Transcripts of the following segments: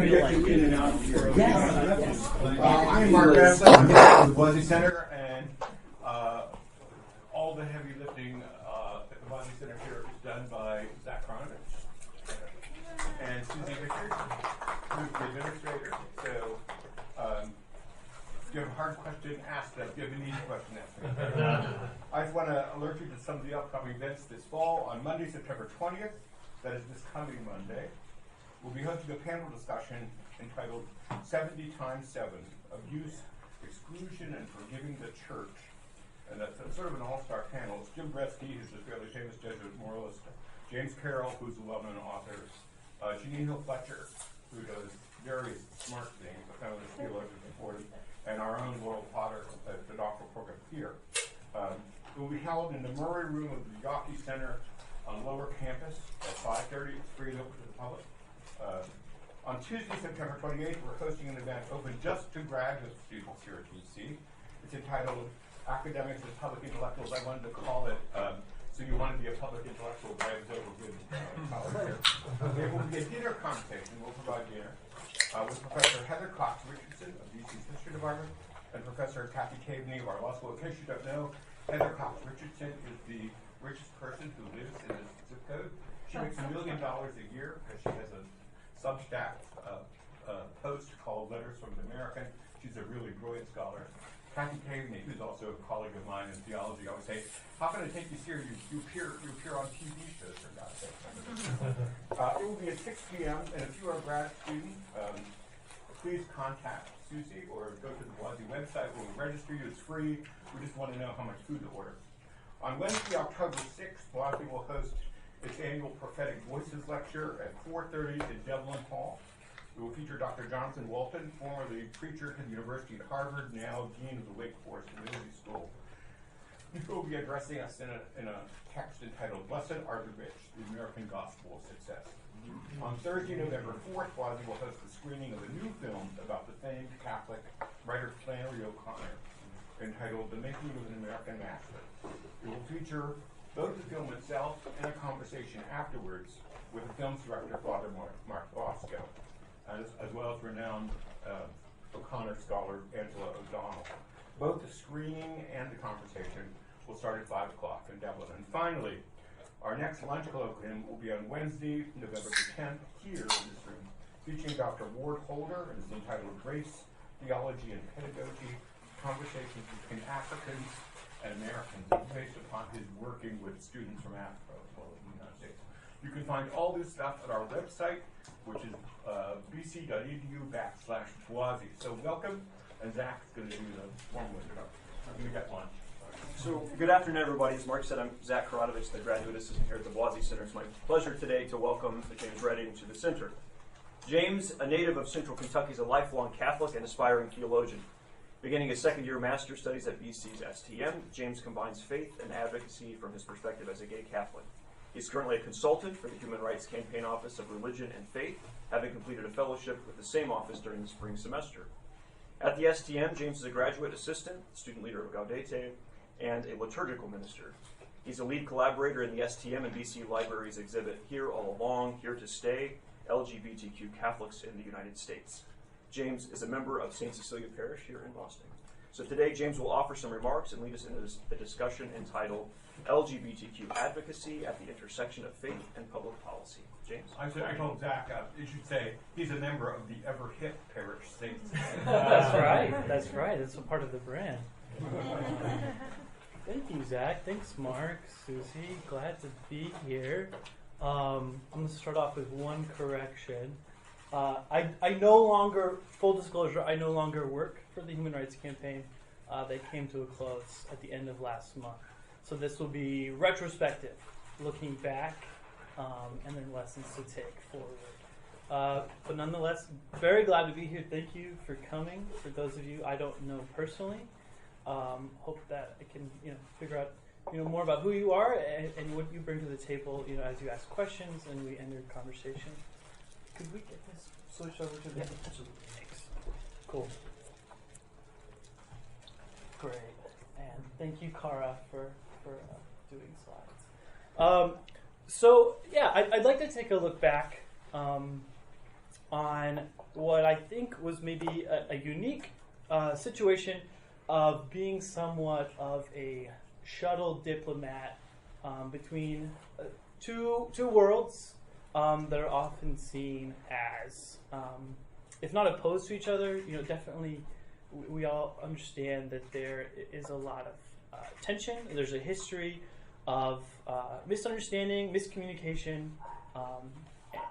feel get like you in it. and out of here. Yes. I'm Mark Bassett. I'm from the Buzzy Center, and all the heavy lifting at the Buzzy Center here is done by Zach Kronovich and Susie Richards, who's the administrator. So if you have a hard question, ask them. If you have an easy question, ask them. I just want to alert you to some of the upcoming events this fall. On Monday, September 20th, that is this coming Monday, we'll be hosting a panel discussion entitled 70 times 7, Abuse, Exclusion, and Forgiving the Church. And that's sort of an all-star panel. It's Jim Bresky, who's a fairly famous Jesuit moralist, James Carroll, who's a well-known author, Janine Hill Fletcher, who does very smart things, but kind of the theologian supported, and our own Laurel Potter at the doctoral program here. It will be held in the Murray Room of the Gaudete Center on Lower Campus at 5:30. It's free and open to the public. On Tuesday, September 28th, we're hosting an event open just to graduate students here at BC. It's entitled Academics and Public Intellectuals. I wanted to call it So You Want to Be a Public Intellectual, but I was over good college here. There will be a dinner conversation. We'll provide dinner with Professor Heather Cox Richardson of BC's History Department and Professor Kathy Caveney of our law school. In case you don't know, Heather Cox Richardson is the richest person who lives in this zip code. She makes $1 million a year because she has a Substack post called Letters from an American. She's a really brilliant scholar. Kathy Caveney, who's also a colleague of mine in theology, I always say, how can I take you serious? You appear on TV shows, for God's sake. It will be at 6 p.m., and if you are a grad student, please contact Susie or go to the Theology website. We'll register you. It's free. We just want to know how much food to order. On Wednesday, October 6th, Theology will host its annual Prophetic Voices lecture at 4:30 in Devlin Hall. It will feature Dr. Jonathan Walton, formerly preacher at the University of Harvard, now Dean of the Wake Forest Divinity School. He will be addressing us in a text entitled Blessed Are the Rich, the American Gospel of Success. On Thursday, November 4th, Wazi will host the screening of a new film about the famed Catholic writer Flannery O'Connor, entitled The Making of an American Master. It will feature both the film itself and a conversation afterwards with the film's director, Father Mark Bosco, as well as renowned O'Connor scholar Angela O'Donnell. Both the screening and the conversation will start at 5 o'clock in Dublin. And finally, our next lunch colloquium will be on Wednesday, November the 10th, here in this room, featuring Dr. Ward Holder, and it's entitled Race, Theology, and Pedagogy, Conversations Between Africans and Americans, based upon his working with students from Africa as well as the United States. You can find all this stuff at our website, which is bc.edu/Wazi. So welcome, and Zach's going to do the formal introduction. We got lunch. So good afternoon, everybody. As Mark said, I'm Zach Kronovich, the graduate assistant here at the Wazi Center. It's my pleasure today to welcome James Redding to the center. James, a native of Central Kentucky, is a lifelong Catholic and aspiring theologian. Beginning his second-year master's studies at BC's STM, James combines faith and advocacy from his perspective as a gay Catholic. He's currently a consultant for the Human Rights Campaign Office of Religion and Faith, having completed a fellowship with the same office during the spring semester. At the STM, James is a graduate assistant, student leader of Gaudete, and a liturgical minister. He's a lead collaborator in the STM and BC Libraries exhibit Here All Along, Here to Stay, LGBTQ Catholics in the United States. James is a member of St. Cecilia Parish here in Boston. So today, James will offer some remarks and lead us into a discussion entitled LGBTQ Advocacy at the Intersection of Faith and Public Policy. James? I told Zach, you should say he's a member of the ever-hip parish saints. That's right. That's right. That's a part of the brand. Thank you, Zach. Thanks, Mark, Susie. Glad to be here. I'm going to start off with one correction. I no longer, full disclosure, I no longer work for the Human Rights Campaign. They came to a close at the end of last month. So this will be retrospective, looking back, and then lessons to take forward. But nonetheless, very glad to be here. Thank you for coming. For those of you I don't know personally, hope that I can figure out more about who you are and what you bring to the table as you ask questions and we end your conversation. Could we get this switched over to the absolutely. Thanks. Cool. Great. And thank you, Cara, for doing slides. So yeah, I'd like to take a look back on what I think was maybe a unique situation of being somewhat of a shuttle diplomat between two worlds that are often seen as, if not opposed to each other, definitely we all understand that there is a lot of tension. There's a history of misunderstanding, miscommunication,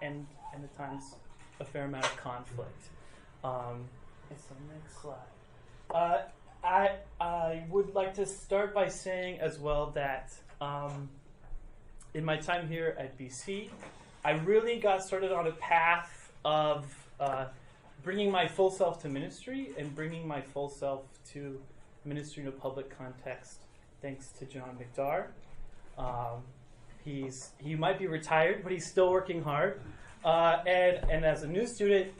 and at times a fair amount of conflict. It's the next slide. I would like to start by saying as well that in my time here at BC, I really got started on a path of bringing my full self to ministry and bringing my full self to ministry in a public context, thanks to John McDar. He might be retired, but he's still working hard. And as a new student,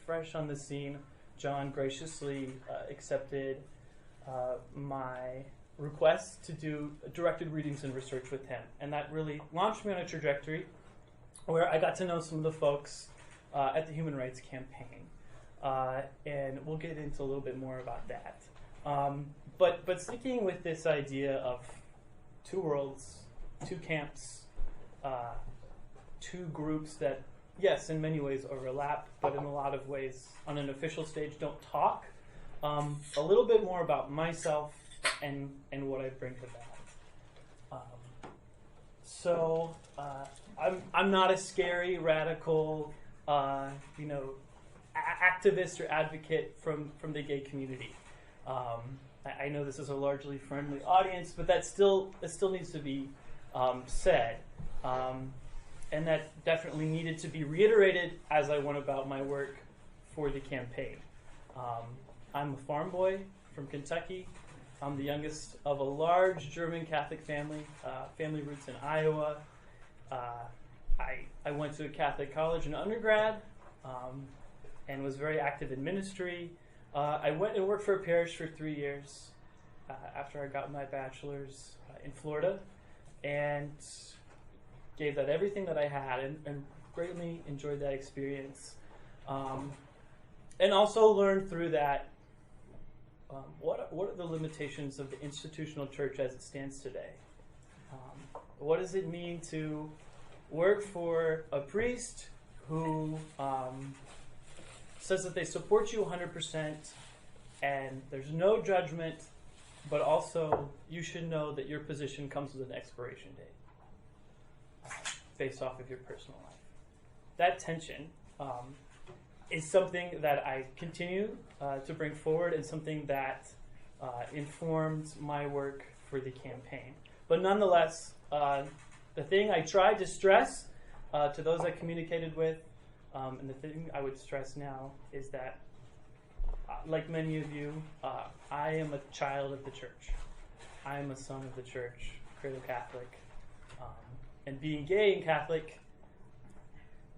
fresh on the scene, John graciously accepted my request to do directed readings and research with him. And that really launched me on a trajectory where I got to know some of the folks at the Human Rights Campaign. And we'll get into a little bit more about that. But sticking with this idea of two worlds, two camps, two groups that, yes, in many ways overlap, but in a lot of ways on an official stage don't talk. A little bit more about myself and what I bring to that. So I'm not a scary, radical, activist or advocate from the gay community. I know this is a largely friendly audience, but it still needs to be said. And that definitely needed to be reiterated as I went about my work for the campaign. I'm a farm boy from Kentucky. I'm the youngest of a large German Catholic family, family roots in Iowa. I went to a Catholic college in undergrad and was very active in ministry. I went and worked for a parish for 3 years after I got my bachelor's in Florida, and gave that everything that I had and greatly enjoyed that experience. And also learned through that what are the limitations of the institutional church as it stands today? What does it mean to work for a priest who says that they support you 100% and there's no judgment, but also you should know that your position comes with an expiration date based off of your personal life? That tension is something that I continue to bring forward and something that informed my work for the campaign. But nonetheless, the thing I tried to stress to those I communicated with, and the thing I would stress now is that, like many of you, I am a child of the church. I am a son of the church, cradle Catholic. And being gay and Catholic,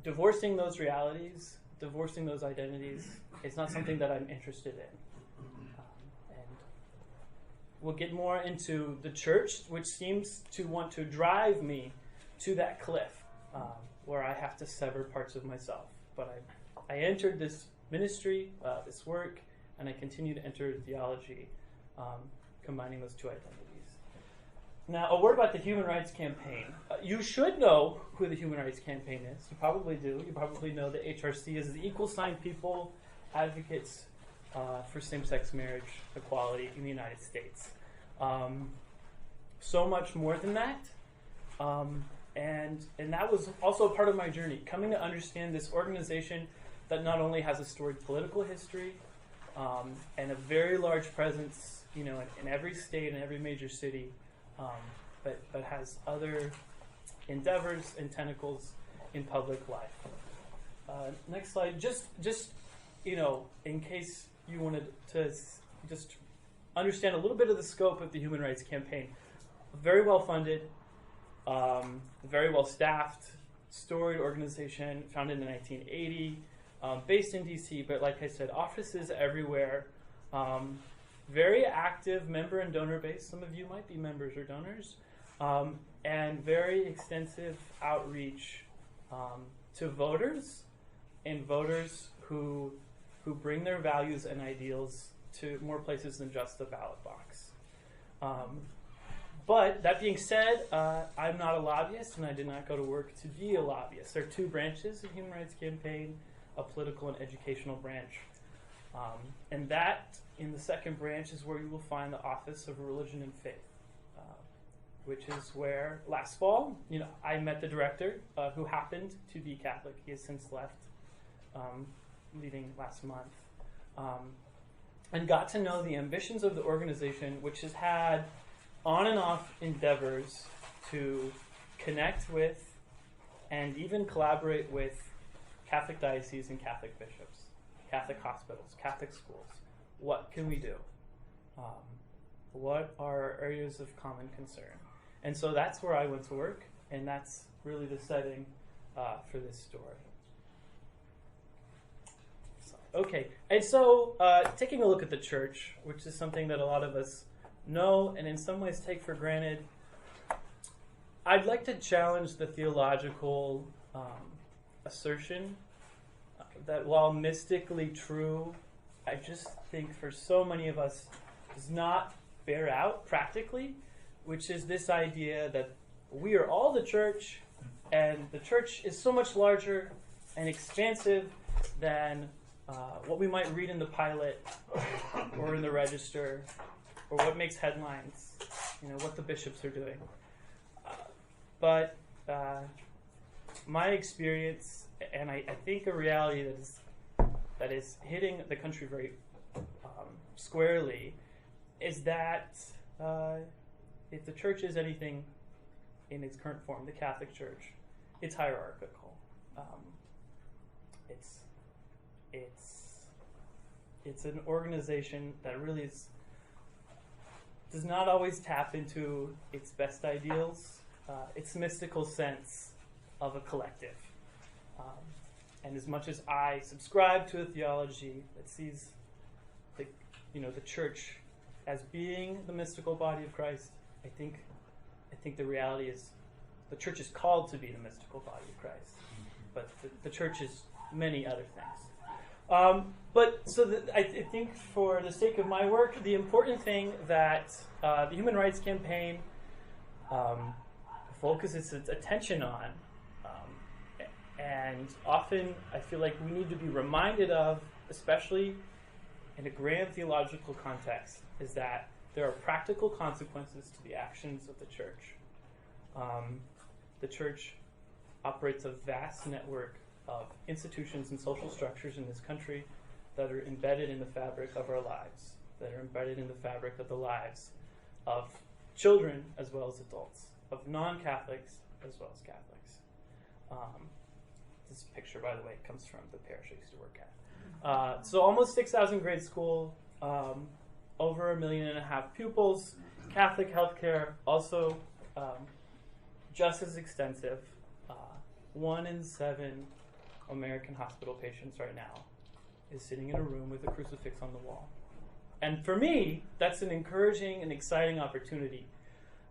divorcing those realities, divorcing those identities, it's not something that I'm interested in. And we'll get more into the church, which seems to want to drive me to that cliff where I have to sever parts of myself. But I entered this ministry, this work, and I continue to enter theology, combining those two identities. Now, a word about the Human Rights Campaign. You should know who the Human Rights Campaign is. You probably do. You probably know that HRC is the Equal Sign People Advocates for Same-Sex Marriage Equality in the United States. So much more than that. And that was also a part of my journey, coming to understand this organization that not only has a storied political history and a very large presence, in every state and every major city, but has other endeavors and tentacles in public life. Next slide. Just in case you wanted to just understand a little bit of the scope of the Human Rights Campaign. Very well funded, very well staffed, storied organization founded in 1980, based in DC, but like I said, offices everywhere. Very active member and donor base. Some of you might be members or donors. And very extensive outreach to voters and voters who bring their values and ideals to more places than just the ballot box. But that being said, I'm not a lobbyist, and I did not go to work to be a lobbyist. There are two branches of the Human Rights Campaign, a political and educational branch. And that, in the second branch, is where you will find the Office of Religion and Faith, which is where last fall, I met the director, who happened to be Catholic. He has since left, leaving last month, and got to know the ambitions of the organization, which has had on and off endeavors to connect with and even collaborate with Catholic dioceses and Catholic bishops, Catholic hospitals, Catholic schools. What can we do? What are areas of common concern? And so that's where I went to work, and that's really the setting for this story. Okay, and so taking a look at the church, which is something that a lot of us know and in some ways take for granted, I'd like to challenge the theological assertion that while mystically true, I just think for so many of us does not bear out practically, which is this idea that we are all the church, and the church is so much larger and expansive than what we might read in the pilot or in the register or what makes headlines, what the bishops are doing. But my experience, and I think a reality that is hitting the country very squarely, is that if the church is anything in its current form, the Catholic Church, it's hierarchical. It's an organization that really does not always tap into its best ideals, its mystical sense of a collective. And as much as I subscribe to a theology that sees the church as being the mystical body of Christ, I think the reality is the church is called to be the mystical body of Christ, but the church is many other things. I think for the sake of my work, the important thing that the Human Rights Campaign focuses its attention on, and often I feel like we need to be reminded of, especially in a grand theological context, is that there are practical consequences to the actions of the church. The church operates a vast network of institutions and social structures in this country that are embedded in the fabric of our lives, that are embedded in the fabric of the lives of children as well as adults, of non-Catholics as well as Catholics. This picture, by the way, comes from the parish I used to work at. So almost 6,000 grade school, over 1.5 million pupils, Catholic healthcare also just as extensive. 1 in 7 American hospital patients right now is sitting in a room with a crucifix on the wall. And for me, that's an encouraging and exciting opportunity.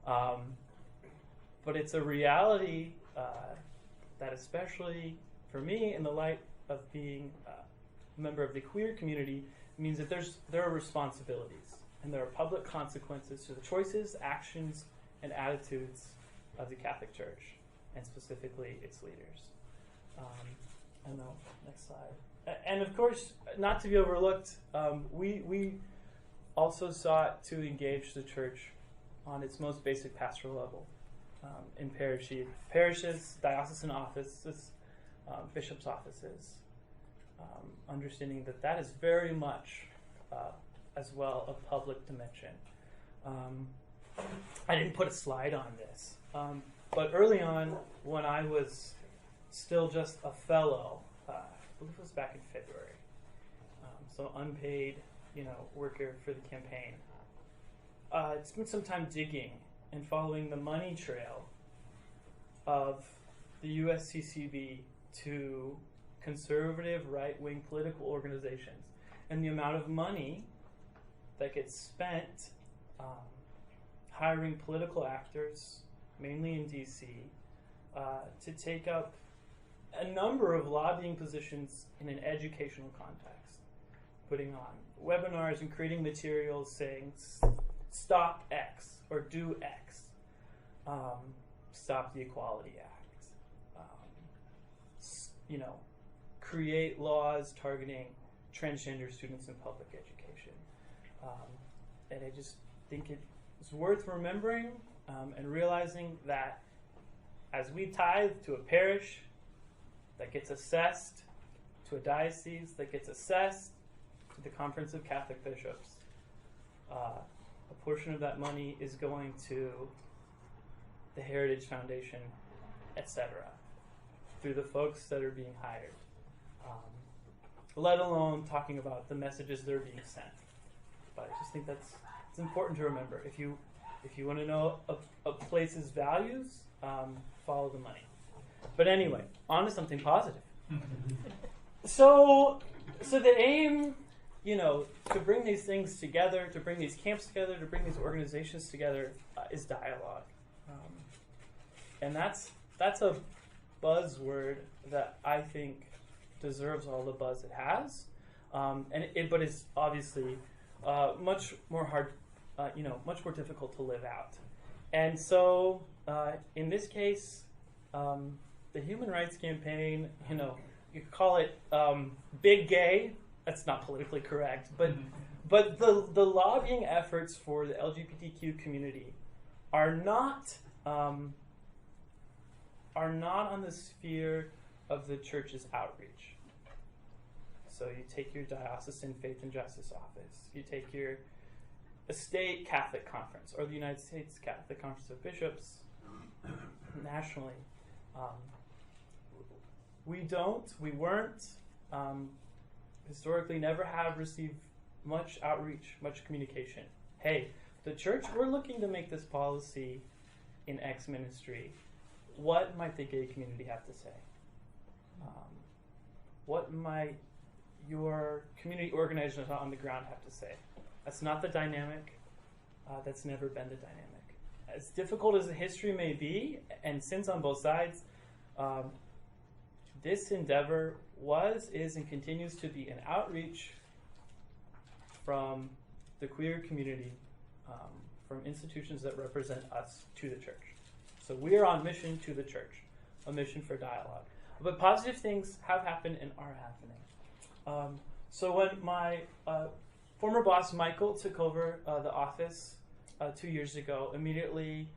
But it's a reality that, especially for me, in the light of being a member of the queer community, means that there are responsibilities and there are public consequences to the choices, actions, and attitudes of the Catholic Church, and specifically its leaders. And the next slide. And of course, not to be overlooked, we also sought to engage the church on its most basic pastoral level, in parishes, diocesan offices, bishops' offices, understanding that is very much as well a public dimension. I didn't put a slide on this, but early on, when I was still just a fellow, I believe it was back in February, so unpaid, worker for the campaign. Spent some time digging and following the money trail of the USCCB to conservative right-wing political organizations, and the amount of money that gets spent hiring political actors, mainly in DC, to take up a number of lobbying positions in an educational context, putting on webinars and creating materials saying stop X or do X, stop the Equality Act, create laws targeting transgender students in public education. And I just think it's worth remembering and realizing that as we tithe to a parish that gets assessed, to a diocese that gets assessed, to the Conference of Catholic Bishops, a portion of that money is going to the Heritage Foundation, etc., through the folks that are being hired, let alone talking about the messages that are being sent. But I just think it's important to remember. If you want to know a place's values, follow the money. But anyway, on to something positive. So the aim, to bring these things together, to bring these camps together, to bring these organizations together, is dialogue. And that's a buzzword that I think deserves all the buzz it has. But it's obviously much more hard, much more difficult to live out. And so, in this case, the Human Rights Campaign, you could call it big gay. That's not politically correct, but the lobbying efforts for the LGBTQ community are not on the sphere of the church's outreach. So you take your diocesan faith and justice office, you take your state Catholic conference, or the United States Catholic Conference of Bishops nationally. We weren't, historically never have received much outreach, much communication. Hey, the church, we're looking to make this policy in X ministry. What might the gay community have to say? What might your community organizers on the ground have to say? That's not the dynamic. That's never been the dynamic. As difficult as the history may be, and sins on both sides, this endeavor was, is, and continues to be an outreach from the queer community, from institutions that represent us to the church. So we are on mission to the church, a mission for dialogue. But positive things have happened and are happening. So when my former boss, Michael, took over the office 2 years ago, immediately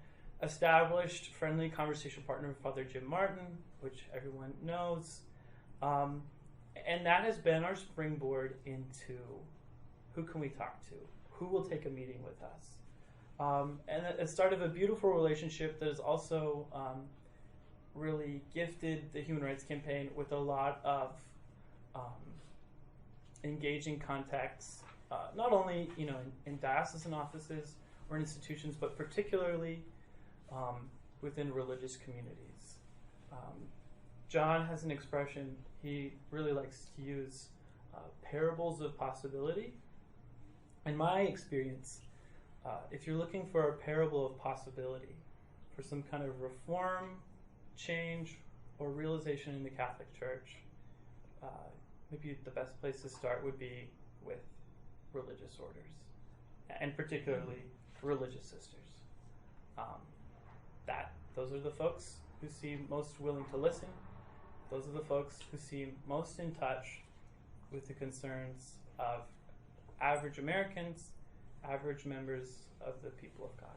established friendly conversation partner with Father Jim Martin, which everyone knows. And that has been our springboard into who can we talk to? Who will take a meeting with us? And it started a beautiful relationship that has also really gifted the Human Rights Campaign with a lot of engaging contacts, not only in diocesan offices or institutions, but particularly within religious communities. John has an expression he really likes to use, parables of possibility. In my experience, if you're looking for a parable of possibility, for some kind of reform, change, or realization in the Catholic Church, maybe the best place to start would be with religious orders, and particularly religious sisters. Those are the folks who seem most willing to listen. Those are the folks who seem most in touch with the concerns of average Americans, average members of the people of God.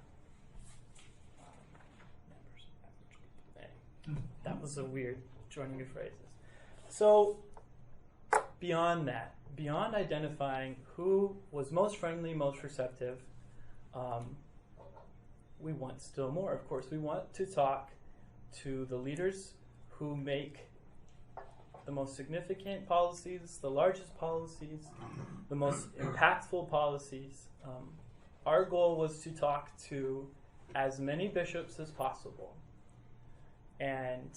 That was a weird joining of phrases. So, beyond that, beyond identifying who was most friendly, most receptive, we want still more. Of course, we want to talk to the leaders who make the most significant policies, the largest policies, the most impactful policies. Our goal was to talk to as many bishops as possible and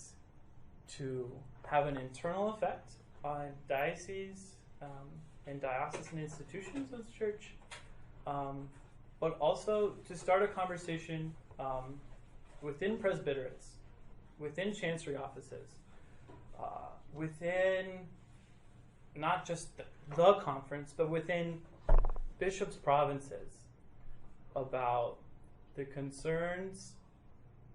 to have an internal effect on dioceses and diocesan institutions of the church, but also to start a conversation within presbyterates, within chancery offices, within not just the conference, but within bishops' provinces about the concerns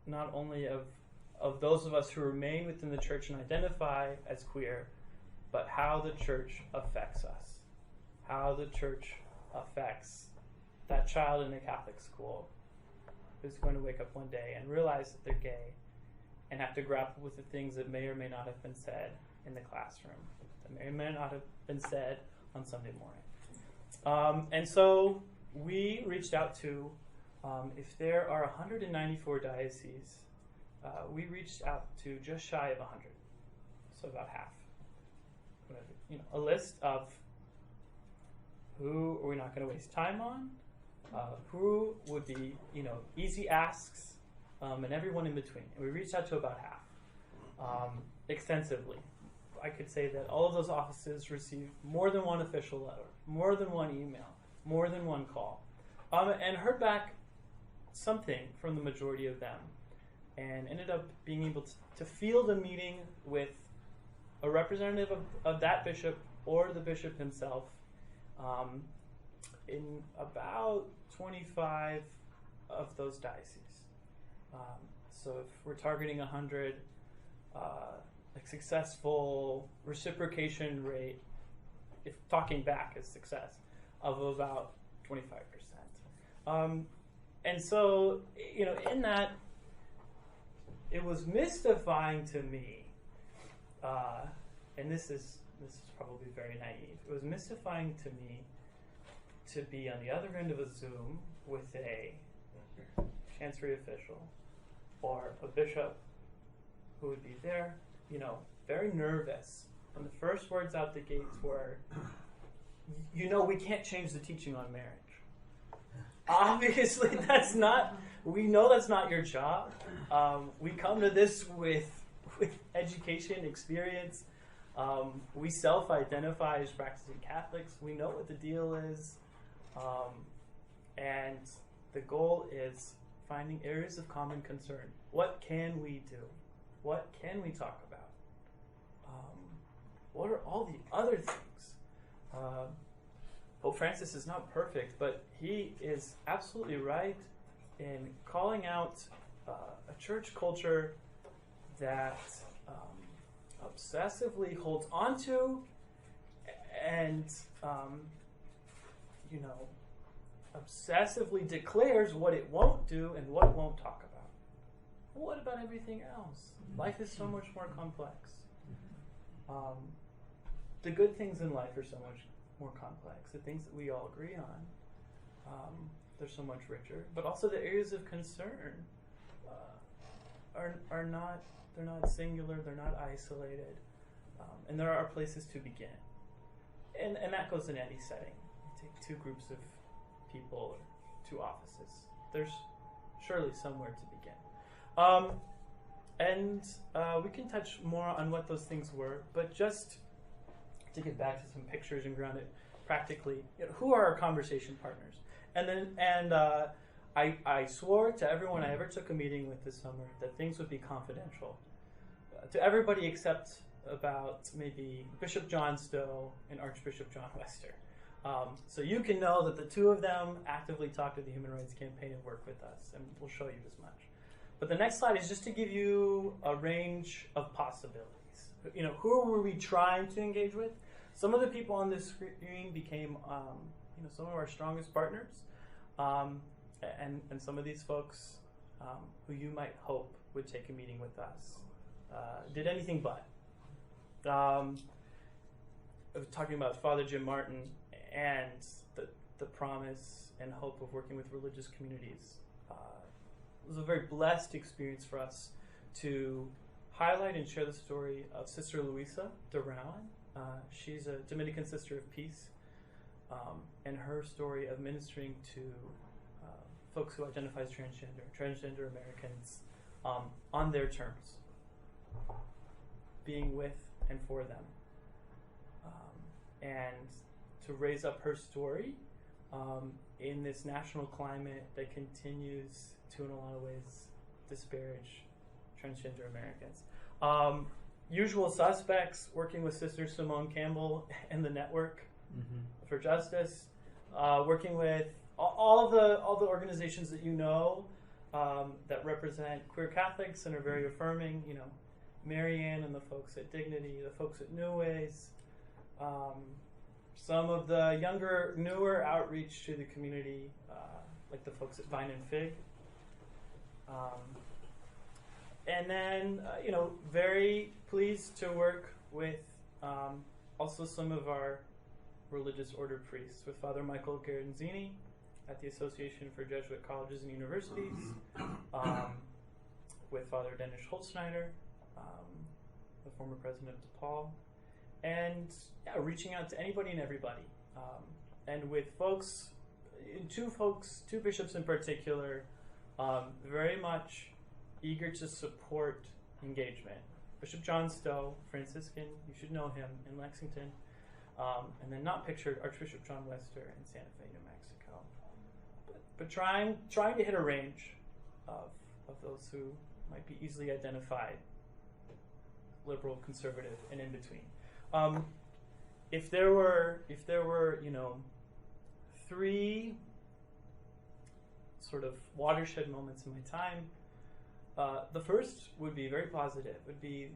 not only of those of us who remain within the church and identify as queer, but how the church affects us, how the church affects that child in a Catholic school who's going to wake up one day and realize that they're gay and have to grapple with the things that may or may not have been said in the classroom, that may or may not have been said on Sunday morning. And so we reached out to, if there are 194 dioceses, we reached out to just shy of 100, so about half. A list of who are we not going to waste time on, who would be, easy asks, and everyone in between. And we reached out to about half, extensively. I could say that all of those offices received more than one official letter, more than one email, more than one call, and heard back something from the majority of them, and ended up being able to field a meeting with a representative of that bishop or the bishop himself in about 25 of those dioceses. So if we're targeting 100, successful reciprocation rate, if talking back is success, of about 25%. And so, in that, it was mystifying to me, and this is probably very naive. It was mystifying to me to be on the other end of a Zoom with a chancery official or a bishop who would be there, very nervous. And the first words out the gates were, we can't change the teaching on marriage. Obviously, we know that's not your job. We come to this with education, experience. We self-identify as practicing Catholics. We know what the deal is. And the goal is finding areas of common concern. What can we do? What can we talk about? What are all the other things? Pope Francis is not perfect, but he is absolutely right in calling out a church culture that obsessively holds onto and, obsessively declares what it won't do and what it won't talk about. What about everything else? Life is so much more complex. The good things in life are so much more complex. The things that we all agree on, they're so much richer. But also the areas of concern are not, they're not singular, they're not isolated, and there are places to begin. And that goes in any setting. You take two groups of people, or two offices. There's surely somewhere to begin. And we can touch more on what those things were, but just to get back to some pictures and ground it practically, who are our conversation partners? And I swore to everyone I ever took a meeting with this summer that things would be confidential. To everybody except about maybe Bishop John Stowe and Archbishop John Wester. So you can know that the two of them actively talk to the Human Rights Campaign and work with us, and we'll show you as much. But the next slide is just to give you a range of possibilities. Who were we trying to engage with? Some of the people on this screen became, some of our strongest partners, and some of these folks who you might hope would take a meeting with us did anything but. I was talking about Father Jim Martin and the promise and hope of working with religious communities. It was a very blessed experience for us to highlight and share the story of Sister Luisa de Rowan. She's a Dominican Sister of Peace, and her story of ministering to folks who identify as transgender Americans on their terms, being with and for them, and to raise up her story in this national climate that continues to, in a lot of ways, disparage transgender Americans. usual suspects, working with Sister Simone Campbell and the Network for Justice, working with all the organizations that you know that represent queer Catholics and are very affirming. You know, Marianne and the folks at Dignity, the folks at New Ways, some of the newer outreach to the community, like the folks at Vine and Fig. And then, very pleased to work with also some of our religious order priests, with Father Michael Garanzini at the Association for Jesuit Colleges and Universities, with Father Dennis Holzschneider, the former president of DePaul, and reaching out to anybody and everybody. And with two bishops in particular, very much eager to support engagement. Bishop John Stowe, Franciscan, you should know him, in Lexington. And then not pictured, Archbishop John Wester in Santa Fe, New Mexico. But trying to hit a range of those who might be easily identified, liberal, conservative, and in between. If there were, three sort of watershed moments in my time, the first would be very positive. It would be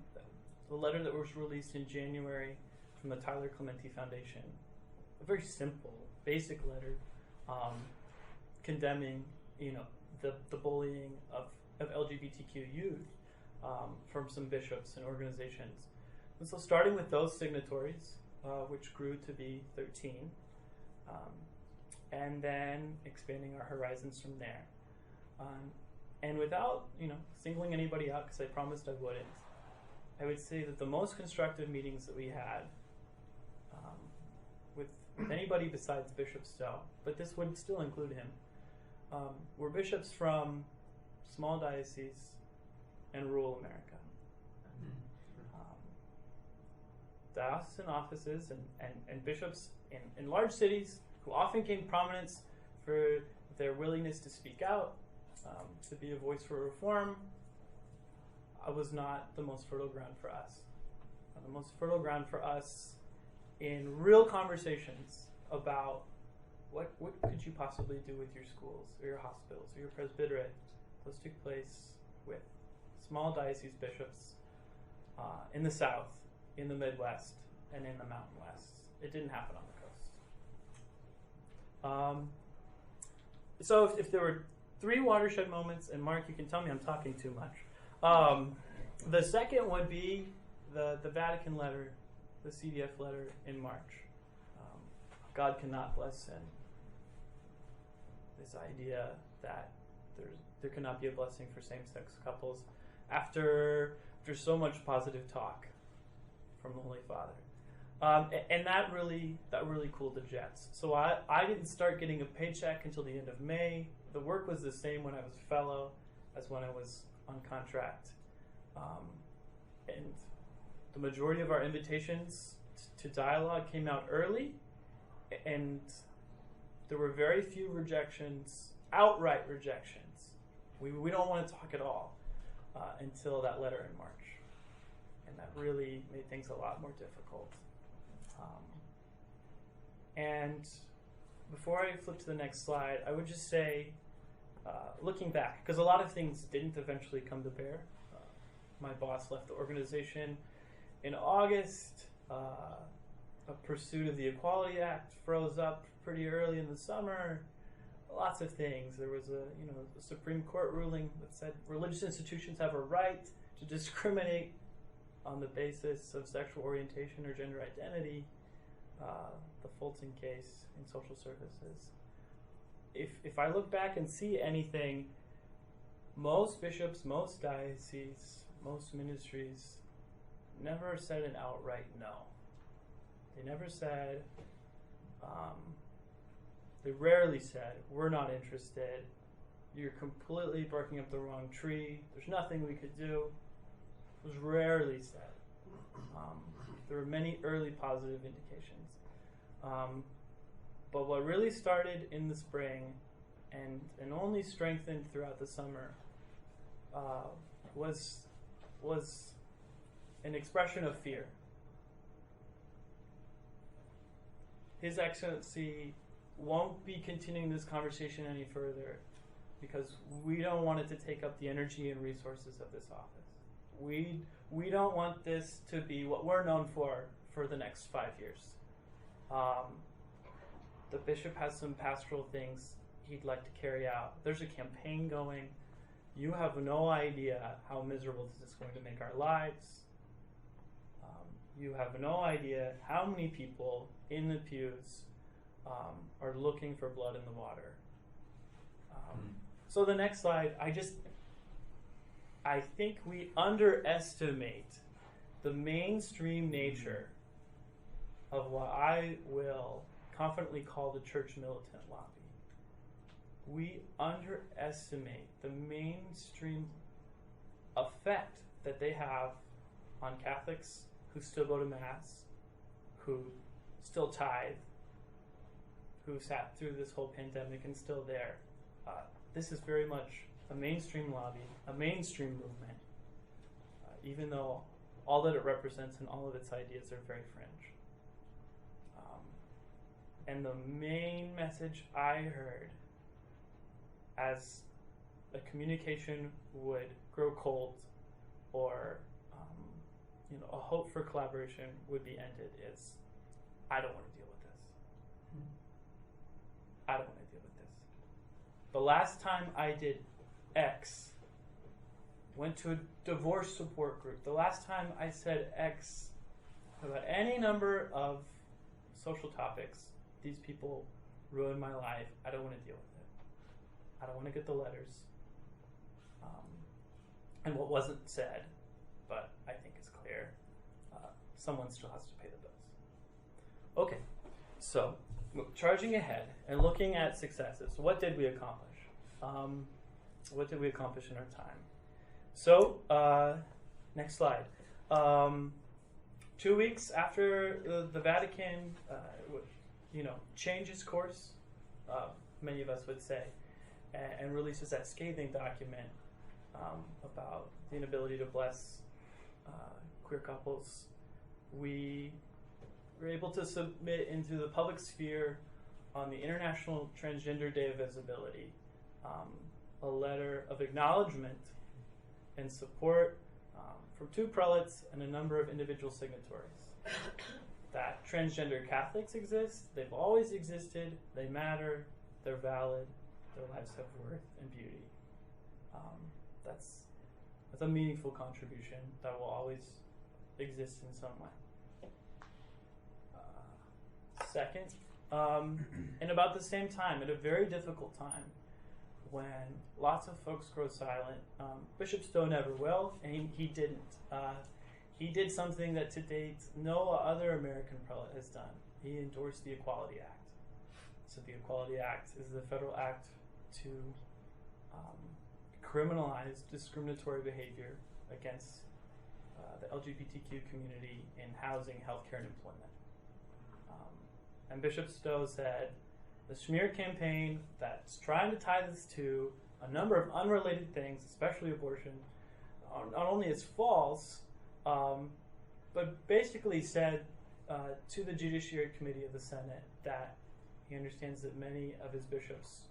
the letter that was released in January from the Tyler Clementi Foundation. A very simple, basic letter condemning, the bullying of LGBTQ youth from some bishops and organizations. And so starting with those signatories, which grew to be 13, and then expanding our horizons from there. And without, singling anybody out, because I promised I wouldn't, I would say that the most constructive meetings that we had with anybody besides Bishop Stowe, but this would still include him, were bishops from small dioceses and rural America. Diocesan offices and bishops in large cities who often gained prominence for their willingness to speak out, to be a voice for reform, was not the most fertile ground for us. The most fertile ground for us in real conversations about what could you possibly do with your schools or your hospitals or your presbyterate. Those took place with small diocese bishops in the South, in the Midwest, and in the Mountain West. It didn't happen on the coast. So if there were three watershed moments, and Mark, you can tell me I'm talking too much. The second would be the Vatican letter, the CDF letter in March. God cannot bless sin. This idea that there cannot be a blessing for same-sex couples after so much positive talk from the Holy Father. And that really cooled the jets. So I didn't start getting a paycheck until the end of May. The work was the same when I was fellow as when I was on contract. And the majority of our invitations to dialogue came out early, and there were very few rejections, outright rejections. We don't want to talk at all until that letter in March. And that really made things a lot more difficult. And before I flip to the next slide, I would just say, looking back, because a lot of things didn't eventually come to bear. My boss left the organization in August. A pursuit of the Equality Act froze up pretty early in the summer. Lots of things. There was a Supreme Court ruling that said religious institutions have a right to discriminate on the basis of sexual orientation or gender identity. The Fulton case in social services. If I look back and see anything, most bishops, most dioceses, most ministries never said an outright no. They never said, they rarely said, we're not interested, you're completely barking up the wrong tree, there's nothing we could do. It was rarely said. There were many early positive indications. But what really started in the spring and only strengthened throughout the summer was an expression of fear. His Excellency won't be continuing this conversation any further because we don't want it to take up the energy and resources of this office. We don't want this to be what we're known for the next 5 years. The bishop has some pastoral things he'd like to carry out. There's a campaign going. You have no idea how miserable this is going to make our lives. You have no idea how many people in the pews are looking for blood in the water. So the next slide, I think we underestimate the mainstream nature of what I will confidently call the church militant lobby. We underestimate the mainstream effect that they have on Catholics who still go to Mass, who still tithe, who sat through this whole pandemic and still there. This is very much a mainstream lobby, a mainstream movement, even though all that it represents and all of its ideas are very fringe. And the main message I heard as a communication would grow cold or a hope for collaboration would be ended is, I don't want to deal with this. I don't want to deal with this. The last time I did X, went to a divorce support group. The last time I said X about any number of social topics, these people ruined my life. I don't want to deal with it. I don't want to get the letters. And what wasn't said, but I think is clear, someone still has to pay the bills. Okay, so charging ahead and looking at successes. What did we accomplish? What did we accomplish in our time? So, next slide. 2 weeks after the Vatican, changes course, many of us would say, and releases that scathing document about the inability to bless queer couples, we were able to submit into the public sphere on the International Transgender Day of Visibility a letter of acknowledgement and support from 2 prelates and a number of individual signatories. That transgender Catholics exist, they've always existed, they matter, they're valid, their lives have worth and beauty. That's a meaningful contribution that will always exist in some way. Second, and about the same time, at a very difficult time, when lots of folks grow silent, Bishop Stowe never will, and he didn't. He did something that to date no other American prelate has done. He endorsed the Equality Act. So the Equality Act is the federal act to criminalize discriminatory behavior against the LGBTQ community in housing, healthcare, and employment. And Bishop Stowe said, the smear campaign that's trying to tie this to a number of unrelated things, especially abortion, not only is false, but basically said to the Judiciary Committee of the Senate that he understands that many of his bishops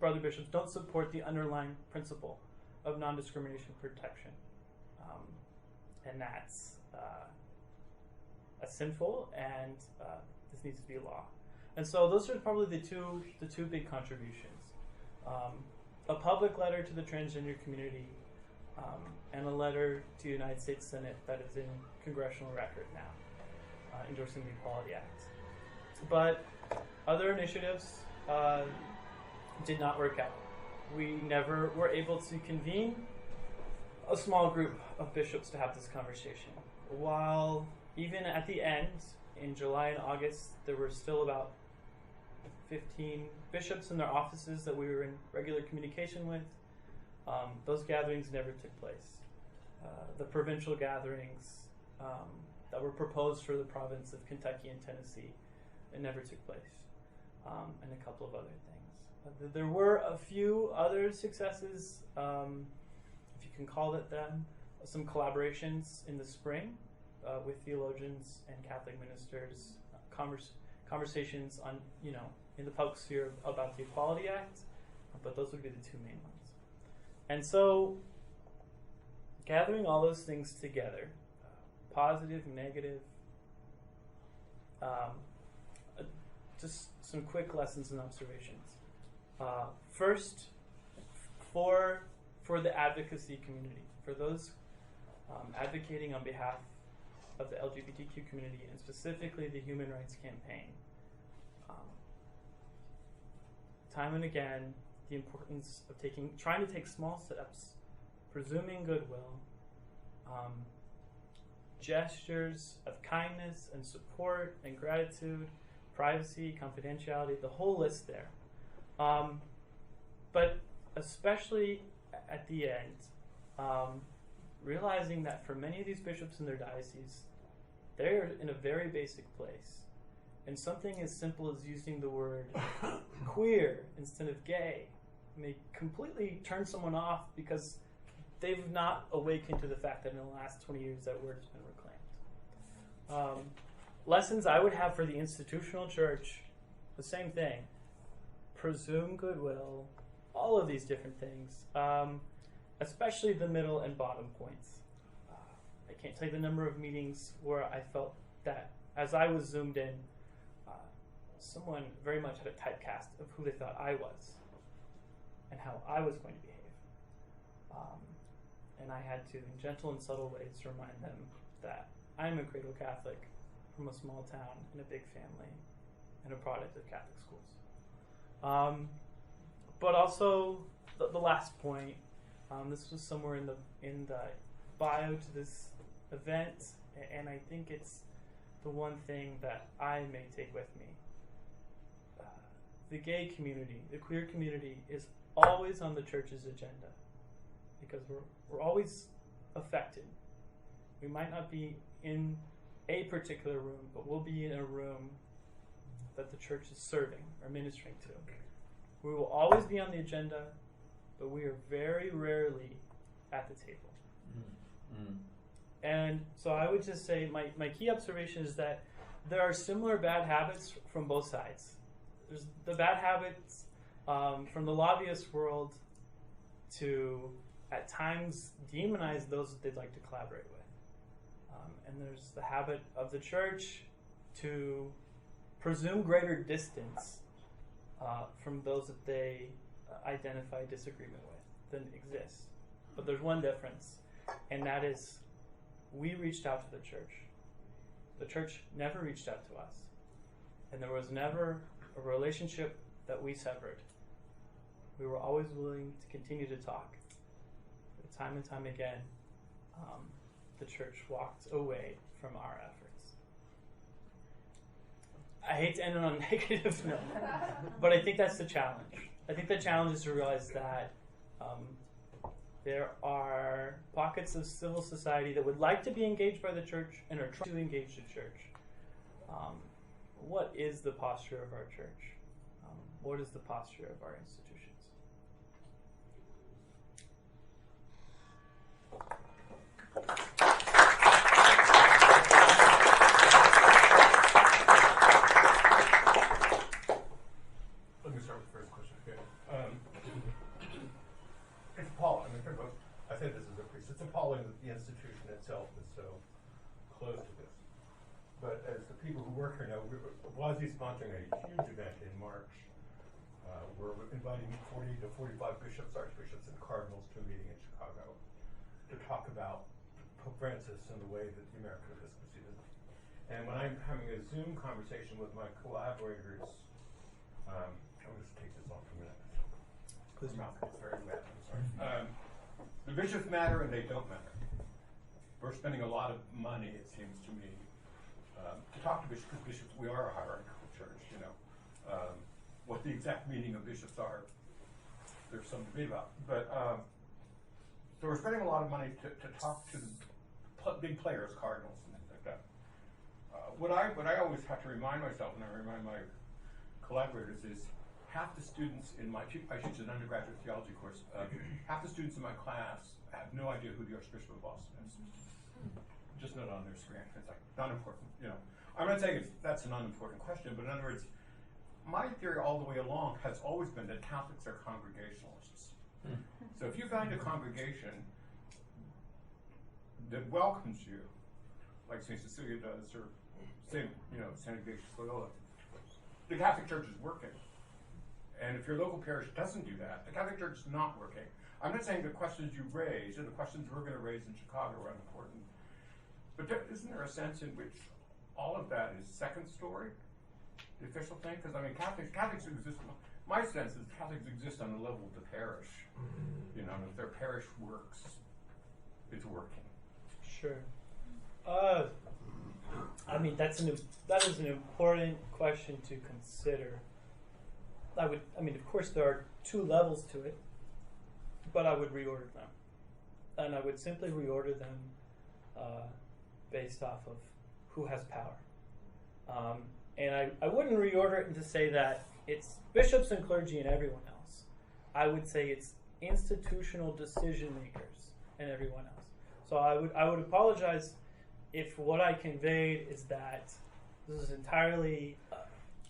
brother bishops don't support the underlying principle of non-discrimination protection. And that's sinful, and this needs to be law. And so those are probably the two big contributions. A public letter to the transgender community, and a letter to the United States Senate that is in congressional record now, endorsing the Equality Act. But other initiatives did not work out. We never were able to convene a small group of bishops to have this conversation. While even at the end, in July and August, there were still about 15 bishops in their offices that we were in regular communication with. Those gatherings never took place. The provincial gatherings that were proposed for the province of Kentucky and Tennessee, it never took place, and a couple of other things. There were a few other successes, if you can call it them. some collaborations in the spring with theologians and Catholic ministers, conversations on, in the public sphere about the Equality Act, but those would be the two main ones. And so, gathering all those things together, positive, negative, just some quick lessons and observations. First, for the advocacy community, for those advocating on behalf of the LGBTQ community, and specifically the Human Rights Campaign, time and again, the importance of trying to take small steps, presuming goodwill, gestures of kindness and support and gratitude, privacy, confidentiality, the whole list there. But especially at the end, realizing that for many of these bishops in their dioceses, they're in a very basic place. And something as simple as using the word queer instead of gay may completely turn someone off because they've not awakened to the fact that in the last 20 years that word has been reclaimed. Lessons I would have for the institutional church, the same thing. Presume goodwill, all of these different things, especially the middle and bottom points. I can't tell you the number of meetings where I felt that as I was zoomed in, someone very much had a typecast of who they thought I was and how I was going to behave. And I had to, in gentle and subtle ways, remind them that I'm a cradle Catholic from a small town in a big family and a product of Catholic schools. But also, the last point, this was somewhere in the bio to this event, and I think it's the one thing that I may take with me. The gay community, the queer community, is always on the church's agenda because we're always affected. We might not be in a particular room, but we'll be in a room that the church is serving or ministering to. We will always be on the agenda, but we are very rarely at the table. Mm-hmm. And so I would just say my key observation is that there are similar bad habits from both sides. There's the bad habits from the lobbyist world to, at times, demonize those that they'd like to collaborate with. And there's the habit of the church to presume greater distance from those that they identify disagreement with than exists. But there's one difference, and that is we reached out to the church. The church never reached out to us. And there was never a relationship that we severed. We were always willing to continue to talk. But time and time again, the church walked away from our efforts. I hate to end on a negative note, but I think that's the challenge. I think the challenge is to realize that there are pockets of civil society that would like to be engaged by the church and are trying to engage the church. What is the posture of our church? What is the posture of our institutions? Let me start with the first question. Okay. It's appalling. I say this as a priest. It's appalling that the institution itself is so close to this. But as the people who work here know, WASI is sponsoring a huge event in March. We're inviting 40 to 45 bishops, archbishops, and cardinals to a meeting in Chicago to talk about Pope Francis and the way that the American episcopacy is. And when I'm having a Zoom conversation with my collaborators, I'm going to take this off for a minute. This mouth is very wet. I'm sorry. The bishops matter and they don't matter. We're spending a lot of money, it seems to me, to talk to bishops, because bishops, we are a hierarchical church, you know. What the exact meaning of bishops are, there's some debate about. But so we're spending a lot of money to talk to the big players, cardinals, and things like that. What I always have to remind myself, and I remind my collaborators, is half the students in I teach an undergraduate theology course, half the students in my class have no idea who the Archbishop of Boston is. Just not on their screen. It's like, not important, you know. I'm not saying that's an unimportant question, but in other words, my theory all the way along has always been that Catholics are congregationalists. So if you find a congregation that welcomes you, like St. Cecilia does, or St. Ignatius Loyola, the Catholic Church is working. And if your local parish doesn't do that, the Catholic Church is not working. I'm not saying the questions you raise and the questions we're going to raise in Chicago are unimportant, but isn't there a sense in which all of that is second story, the official thing? Because I mean, Catholics exist. My sense is Catholics exist on the level of the parish. You know, if their parish works, it's working. Sure. I mean, that is an important question to consider. Of course, there are two levels to it, but I would reorder them, and I would simply reorder them based off of who has power. And I wouldn't reorder it to say that it's bishops and clergy and everyone else. I would say it's institutional decision makers and everyone else. So I would apologize if what I conveyed is that this is entirely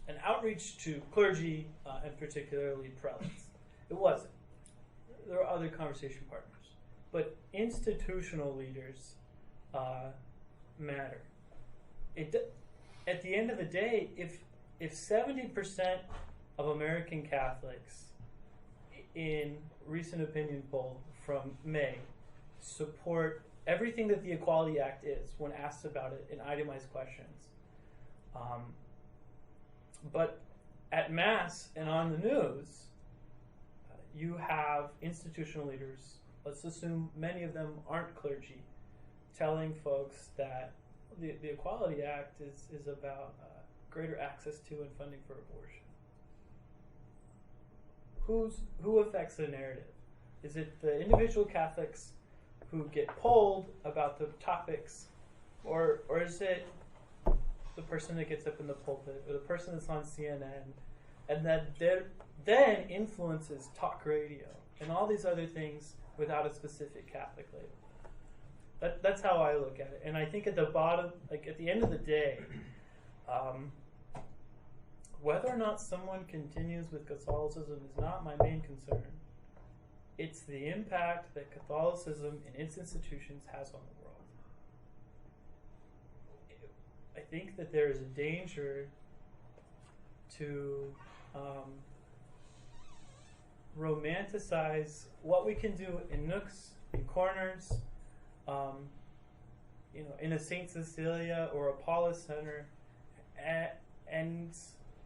an outreach to clergy and particularly prelates. It wasn't. There are other conversation partners, but institutional leaders matter. At the end of the day, if 70% of American Catholics in recent opinion poll from May support everything that the Equality Act is when asked about it in itemized questions, but at Mass and on the news, you have institutional leaders, let's assume many of them aren't clergy, telling folks that the Equality Act is about greater access to and funding for abortion. Who affects the narrative? Is it the individual Catholics who get polled about the topics, or is it the person that gets up in the pulpit, or the person that's on CNN, and that then influences talk radio and all these other things without a specific Catholic label? That's how I look at it. And I think at the bottom, like at the end of the day, whether or not someone continues with Catholicism is not my main concern. It's the impact that Catholicism and its institutions has on the world. I think that there is a danger to romanticize what we can do in nooks, in corners, in a St. Cecilia or a Paulist Center, and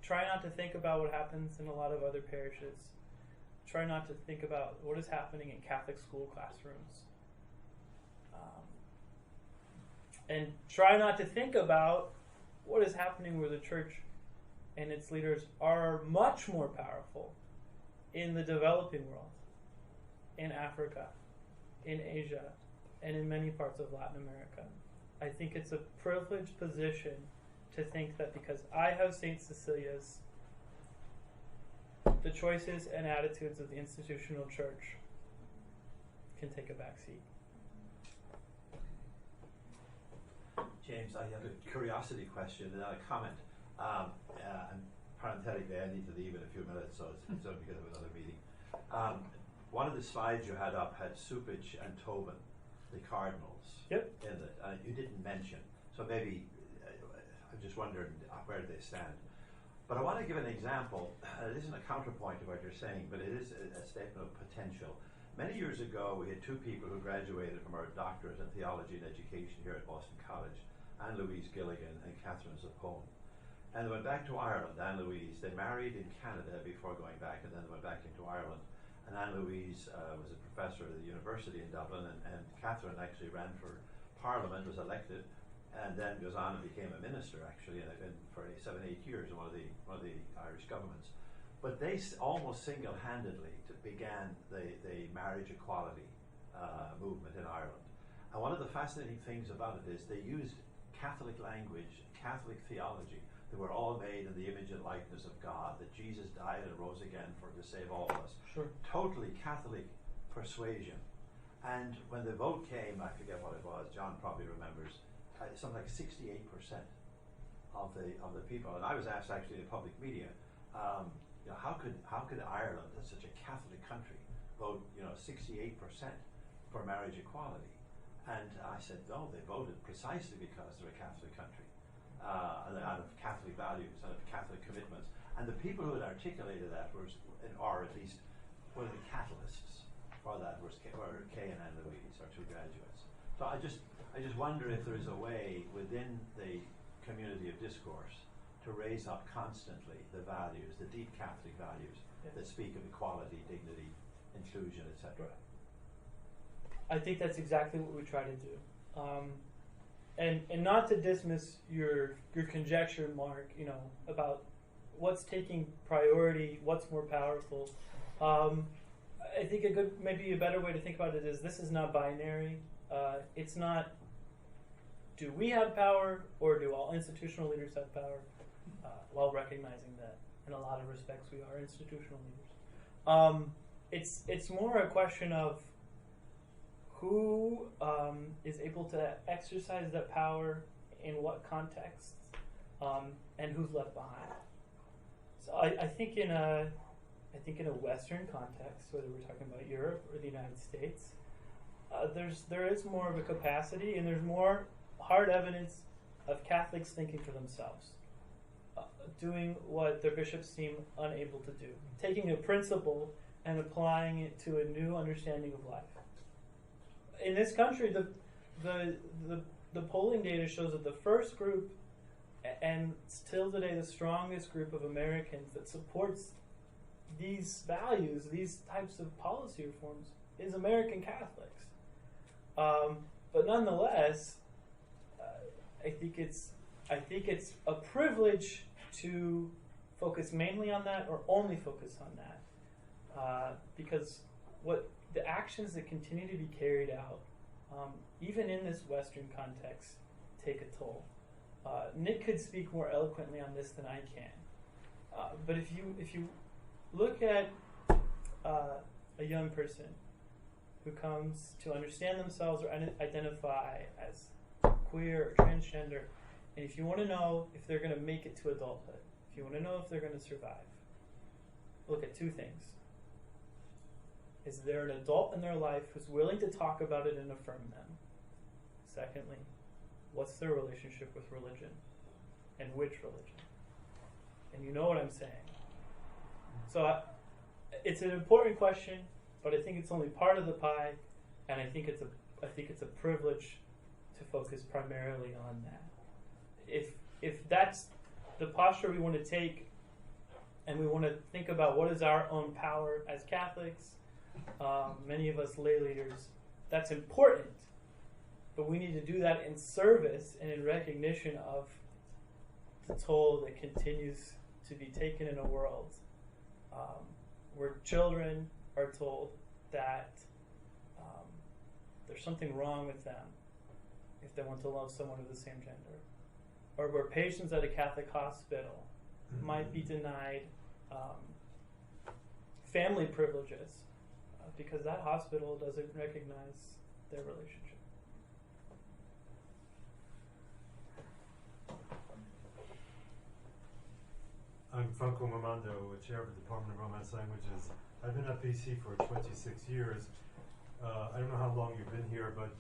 try not to think about what happens in a lot of other parishes. Try not to think about what is happening in Catholic school classrooms. And try not to think about what is happening where the church and its leaders are much more powerful in the developing world, in Africa, in Asia, and in many parts of Latin America. I think it's a privileged position to think that because I have St. Cecilia's, the choices and attitudes of the institutional church can take a back seat. James, I have a curiosity question and then a comment. And parenthetically, I need to leave in a few minutes, so it's only because of another meeting. One of the slides you had up had Supich and Tobin, the cardinals, in it. You didn't mention, so maybe I'm just wondering where they stand. But I want to give an example. It isn't a counterpoint to what you're saying, but it is a statement of potential. Many years ago, we had two people who graduated from our doctorate in theology and education here at Boston College, Anne-Louise Gilligan and Catherine Zappone. And they went back to Ireland. Anne-Louise, they married in Canada before going back, and then they went back into Ireland. And Anne-Louise was a professor at the university in Dublin, and Catherine actually ran for Parliament, was elected, and then goes on and became a minister, actually, and they've been for 7-8 years in one of the Irish governments. But they almost single-handedly began the marriage equality movement in Ireland. And one of the fascinating things about it is they used Catholic language, Catholic theology. that we're all made in the image and likeness of God, that Jesus died and rose again to save all of us. Sure. Totally Catholic persuasion. And when the vote came, I forget what it was, John probably remembers, something like 68% of the people. And I was asked actually in public media, how could Ireland, as such a Catholic country, vote 68% for marriage equality? And I said, no, they voted precisely because they're a Catholic country, and out of Catholic values, out of Catholic commitments. And the people who had articulated that were at least one of the catalysts for that were Kay and Anne Louise, our two graduates. So I just wonder if there is a way within the community of discourse to raise up constantly the values, the deep Catholic values that speak of equality, dignity, inclusion, etc. I think that's exactly what we try to do, and not to dismiss your conjecture, Mark. About what's taking priority, what's more powerful. I think maybe a better way to think about it is this is not binary. It's not do we have power or do all institutional leaders have power, while recognizing that in a lot of respects we are institutional leaders. It's more a question of who is able to exercise that power in what contexts, and who's left behind. So I think in a Western context, whether we're talking about Europe or the United States, there is more of a capacity, and there's more hard evidence of Catholics thinking for themselves, doing what their bishops seem unable to do, taking a principle and applying it to a new understanding of life. In this country, the polling data shows that the first group, and still today the strongest group of Americans that supports these values, these types of policy reforms, is American Catholics. But nonetheless, I think it's a privilege to focus mainly on that or only focus on that, because the actions that continue to be carried out, even in this Western context, take a toll. Nick could speak more eloquently on this than I can, but if you look at a young person who comes to understand themselves or identify as queer or transgender, and if you want to know if they're going to make it to adulthood, if you want to know if they're going to survive, look at two things. Is there an adult in their life who's willing to talk about it and affirm them? Secondly, what's their relationship with religion, and which religion? And you know what I'm saying. So it's an important question, but I think it's only part of the pie, and I think it's a privilege to focus primarily on that. If that's the posture we want to take, and we want to think about what is our own power as Catholics, many of us lay leaders, that's important, but we need to do that in service and in recognition of the toll that continues to be taken in a world where children are told that there's something wrong with them if they want to love someone of the same gender, or where patients at a Catholic hospital might be denied family privileges because that hospital doesn't recognize their relationship. I'm Franco Mamando, chair of the Department of Romance Languages. I've been at BC for 26 years. I don't know how long you've been here, but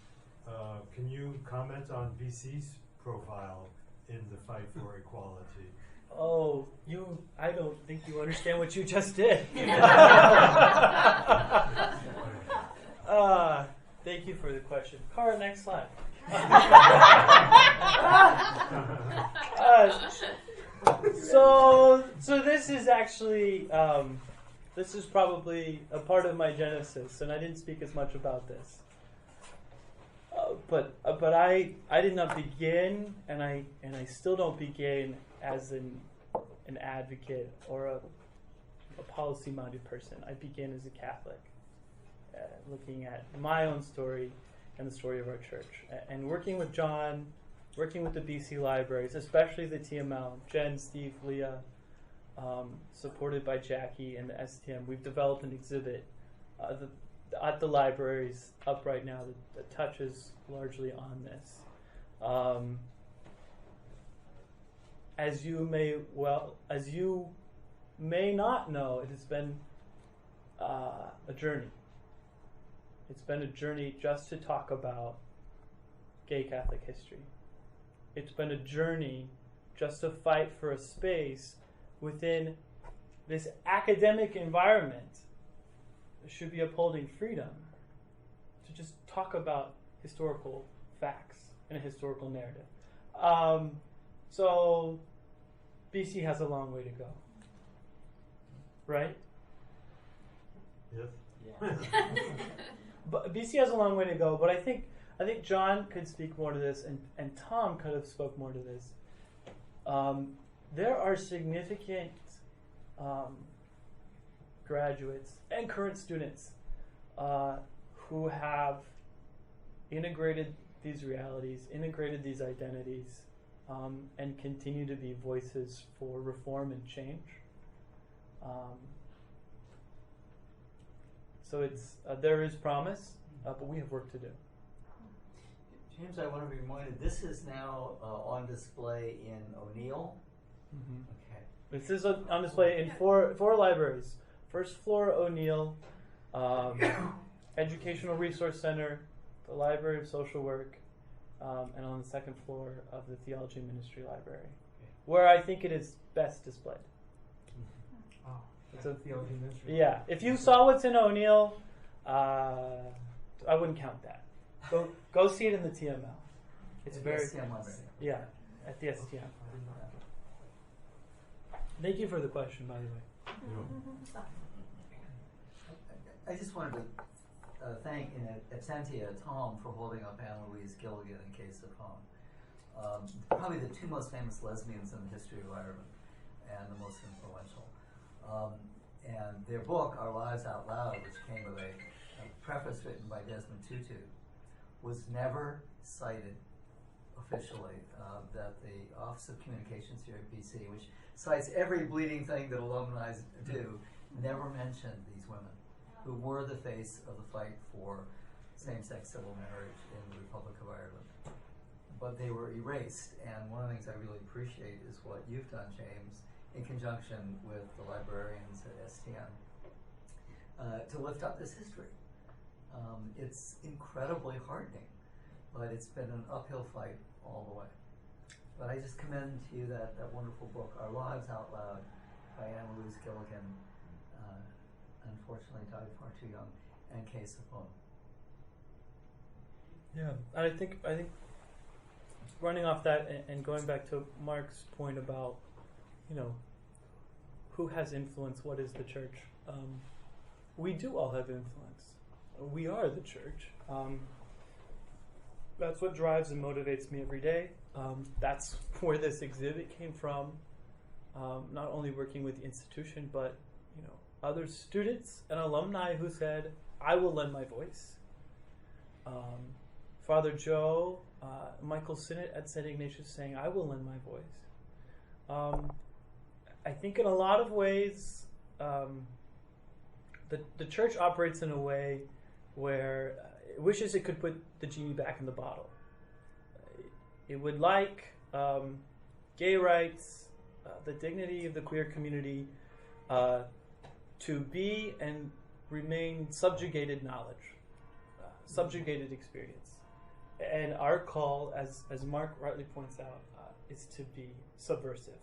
can you comment on BC's profile in the fight for equality? Oh, I don't think you understand what you just did. Thank you for the question. Cara, next slide. So this is actually, this is probably a part of my genesis, and I didn't speak as much about this. But I did not begin, and I still don't begin as an advocate or a policy-minded person. I begin as a Catholic, looking at my own story and the story of our church, and working with John working with the BC Libraries, especially the TML, Jen, Steve, Leah, supported by Jackie and the STM, we've developed an exhibit at the libraries up right now that touches largely on this. As you may not know, it has been a journey. It's been a journey just to talk about gay Catholic history. It's been a journey just to fight for a space within this academic environment that should be upholding freedom to just talk about historical facts and a historical narrative. So BC has a long way to go, right? Yes. Yeah. But BC has a long way to go, but I think John could speak more to this, and Tom could have spoke more to this. There are significant graduates and current students who have integrated these realities, integrated these identities, and continue to be voices for reform and change. So it's there is promise, but we have work to do. James, I want to be reminded, this is now on display in O'Neill. Mm-hmm. Okay. This is on display in four libraries. First floor, O'Neill, Educational Resource Center, the Library of Social Work, and on the second floor of the Theology Ministry Library, where I think it is best displayed. Oh, it's a theology ministry. Yeah, if you saw what's in O'Neill, I wouldn't count that. Go see it in the TML. It's The very STM library. yeah, at the STM. Thank you for the question, by the way. I just wanted to thank in absentia Tom for holding up Anne Louise Gilligan in Case of Home. Probably the two most famous lesbians in the history of Ireland and the most influential. And their book, Our Lives Out Loud, which came with a preface written by Desmond Tutu, was never cited officially. That the Office of Communications here at BC, which cites every bleeding thing that alumni do, never mentioned these women who were the face of the fight for same-sex civil marriage in the Republic of Ireland. But they were erased, and one of the things I really appreciate is what you've done, James, in conjunction with the librarians at STM, to lift up this history. It's incredibly heartening, but it's been an uphill fight all the way. But I just commend to you that wonderful book, Our Lives Out Loud, by Anne Louise Gilligan, unfortunately died far too young, and Case of Home. Yeah, I think running off that and going back to Mark's point about, who has influence, what is the church? We do all have influence. We are the church. That's what drives and motivates me every day. That's where this exhibit came from. Not only working with the institution, but other students and alumni who said, "I will lend my voice." Father Joe, Michael Sinnott at St. Ignatius saying, "I will lend my voice." I think in a lot of ways, the church operates in a way where it wishes it could put the genie back in the bottle. It would like gay rights, the dignity of the queer community, to be and remain subjugated knowledge, subjugated experience. And our call, as Mark rightly points out, is to be subversive.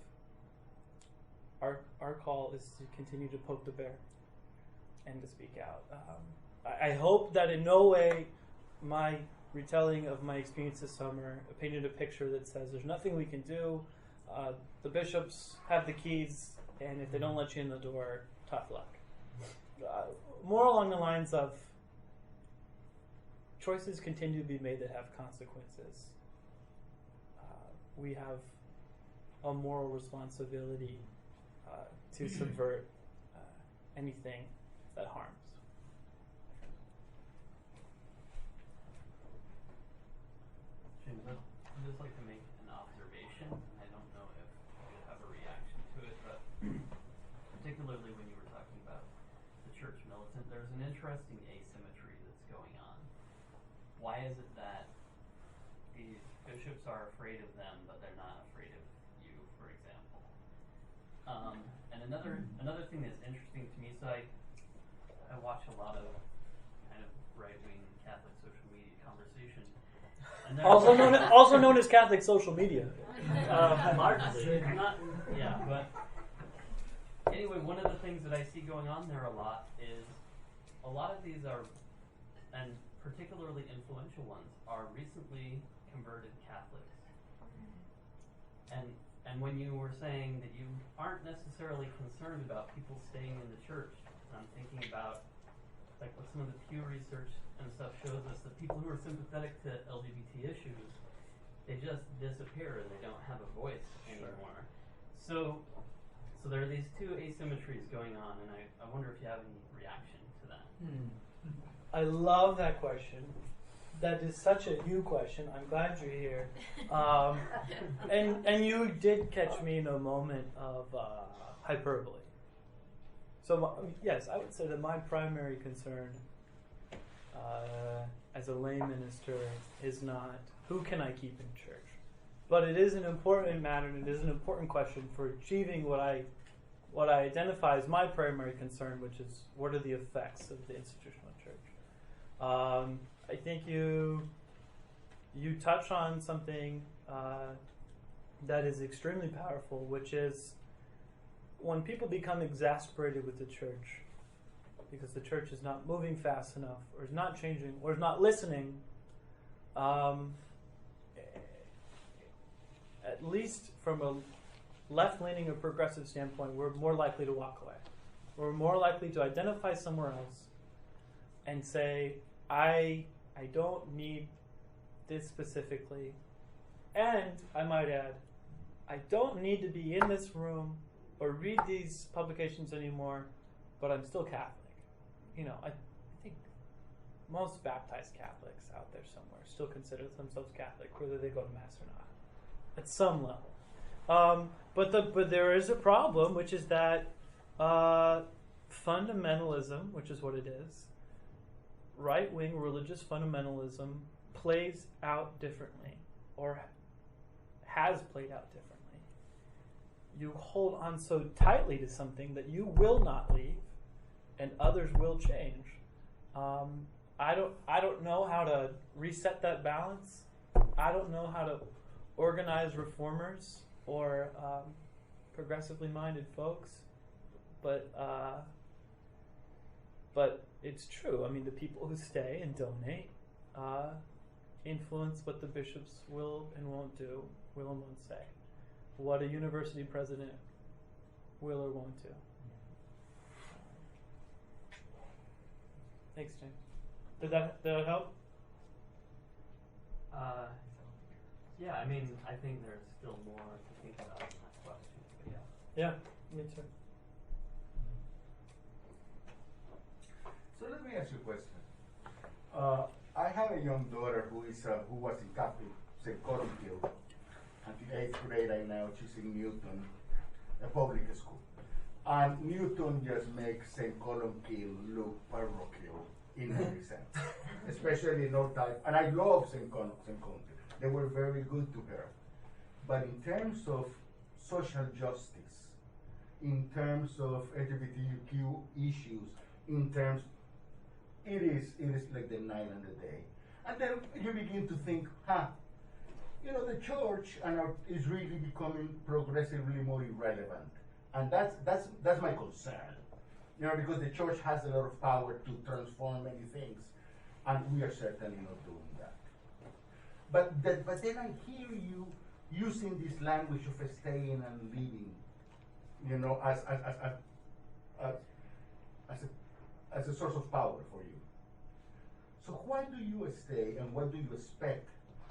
Our call is to continue to poke the bear and to speak out. I hope that in no way my retelling of my experience this summer painted a picture that says there's nothing we can do. The bishops have the keys, and if they don't let you in the door, tough luck. More along the lines of choices continue to be made that have consequences. We have a moral responsibility to subvert anything that harms. James, just like to make an observation. I don't know if you have a reaction to it, but particularly when you were talking about the church militant, there's an interesting asymmetry that's going on. Why is it that these bishops are afraid of them, but they're not afraid of you, for example? And another thing that's interesting to me, so I watch a lot of kind of right-wing Catholic social media conversation. And Also known as Catholic social media. Largely, not, yeah, but anyway, one of the things that I see going on there a lot is a lot of these are, and particularly influential ones, are recently converted Catholics. And when you were saying that you aren't necessarily concerned about people staying in the church, I'm thinking about like what some of the Pew research and stuff shows us, that people who are sympathetic to LGBT issues, they just disappear and they don't have a voice anymore. So there are these two asymmetries going on, and I wonder if you have any reaction to that. I love that question. That is such a you question. I'm glad you're here. And you did catch me in a moment of hyperbole. So yes, I would say that my primary concern as a lay minister is not who can I keep in church, but it is an important matter, and it is an important question for achieving what I identify as my primary concern, which is what are the effects of the institutional church. I think you touch on something that is extremely powerful, which is when people become exasperated with the church because the church is not moving fast enough, or is not changing, or is not listening, at least from a left-leaning or progressive standpoint, we're more likely to walk away. We're more likely to identify somewhere else and say, I don't need this specifically. And I might add, I don't need to be in this room or read these publications anymore, but I'm still Catholic. You know, I think most baptized Catholics out there somewhere still consider themselves Catholic, whether they go to Mass or not, at some level. But there is a problem, which is that fundamentalism, which is what it is, right-wing religious fundamentalism plays out differently, or has played out differently. You hold on so tightly to something that you will not leave, and others will change. I don't know how to reset that balance. I don't know how to organize reformers or progressively minded folks, but it's true. I mean, the people who stay and donate influence what the bishops will and won't do, will and won't say, what a university president will or won't do. Thanks, James. Did that help? Yeah, I mean, I think there's still more to think about in that question, but yeah. Yeah, me too. So let me ask you a question. I have a young daughter who was in Catholic St. Columkille until 8th grade. Right now she's in Newton, a public school. And Newton just makes St. Columkille look parochial in every sense, especially North Type. And I love St. Columkille. They were very good to her. But in terms of social justice, in terms of LGBTQ issues, in terms, it is like the night and the day. And then you begin to think, the church is really becoming progressively more irrelevant. And that's my concern. Because the church has a lot of power to transform many things, and we are certainly not doing that. But then I hear you using this language of staying and living, as a source of power for you. So why do you stay, and what do you expect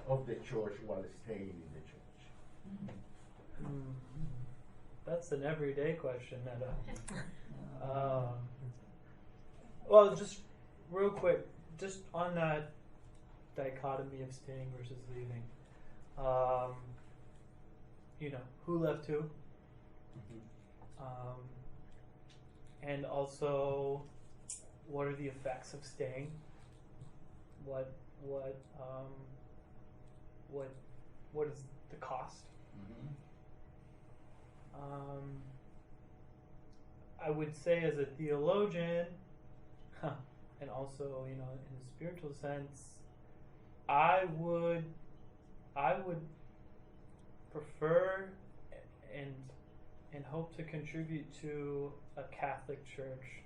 of the church while staying in the church? That's an everyday question, Netta. Well, just real quick, just on that dichotomy of staying versus leaving. who left who, and also what are the effects of staying? What is the cost? I would say, as a theologian, and also in a spiritual sense, I would prefer and hope to contribute to a Catholic church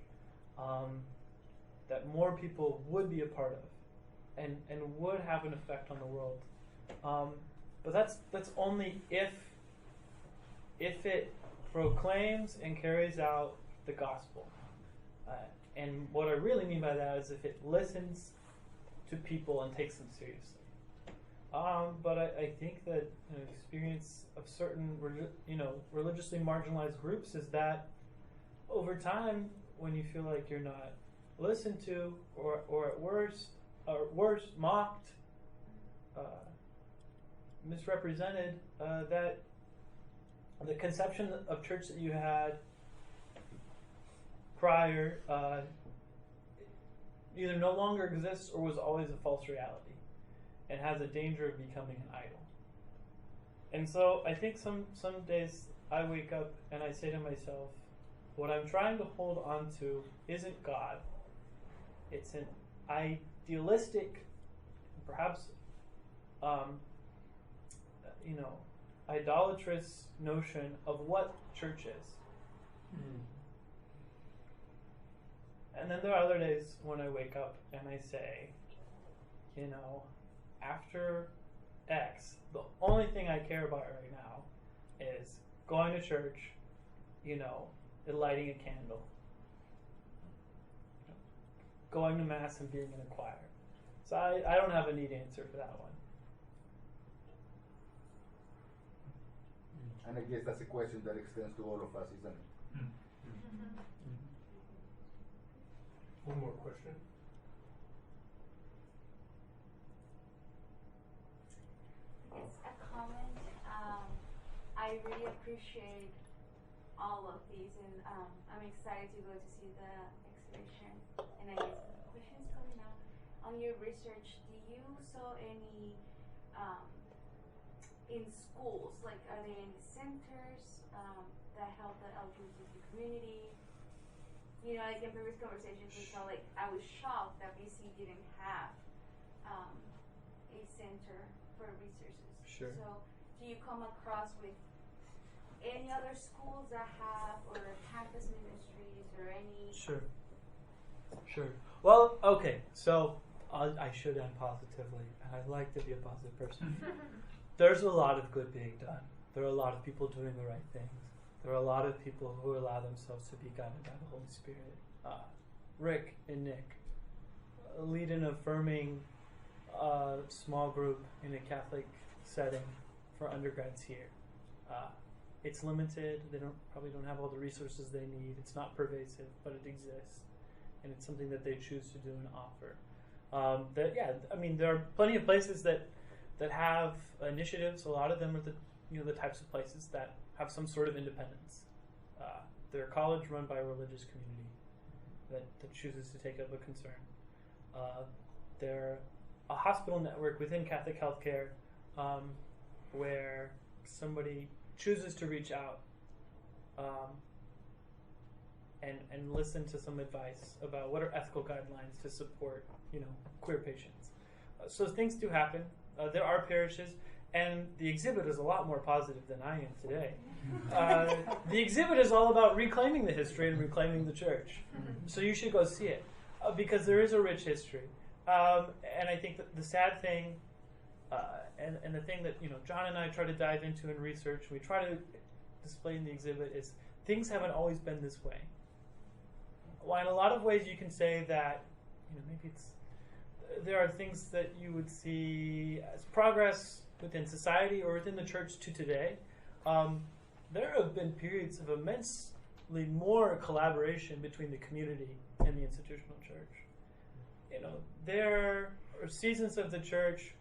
that more people would be a part of and would have an effect on the world. But that's only if it proclaims and carries out the gospel. And what I really mean by that is if it listens to people and takes them seriously. But I think that an experience of certain religiously marginalized groups is that over time, when you feel like you're not listened to, or at worst mocked, misrepresented, that the conception of church that you had prior either no longer exists or was always a false reality and has a danger of becoming an idol. And so I think some days I wake up and I say to myself, what I'm trying to hold on to isn't God. It's an idealistic, perhaps idolatrous notion of what church is. And then there are other days when I wake up and I say, after X, the only thing I care about right now is going to church, and lighting a candle, going to Mass and being in a choir. So I don't have a neat answer for that one. And I guess that's a question that extends to all of us, isn't it? One more question. It's a comment. I really appreciate all of these, and I'm excited to go to see the exhibition. And I guess the questions coming out on your research. Do you saw any in schools? Like, are there any centers that help the LGBTQ community? Like in previous conversations, we saw, I was shocked that BC didn't have a center for resources. Sure. So, do you come across with any other schools that have, or campus ministries, or any? Sure. Well, okay, so I should end positively, and I like to be a positive person. There's a lot of good being done. There are a lot of people doing the right things. There are a lot of people who allow themselves to be guided by the Holy Spirit. Rick and Nick lead an affirming small group in a Catholic setting for undergrads here. It's limited. They probably don't have all the resources they need. It's not pervasive, but it exists, and it's something that they choose to do and offer. There are plenty of places that have initiatives. A lot of them are the types of places that have some sort of independence. They're a college run by a religious community that chooses to take up a concern. They're a hospital network within Catholic healthcare where somebody chooses to reach out and listen to some advice about what are ethical guidelines to support queer patients. So things do happen. There are parishes. And the exhibit is a lot more positive than I am today. The exhibit is all about reclaiming the history and reclaiming the church. So you should go see it because there is a rich history. And I think that the sad thing, and the thing that John and I try to dive into in research, we try to display in the exhibit, is things haven't always been this way. While in a lot of ways you can say that maybe there are things that you would see as progress within society or within the church to today, there have been periods of immensely more collaboration between the community and the institutional church. There are seasons of the church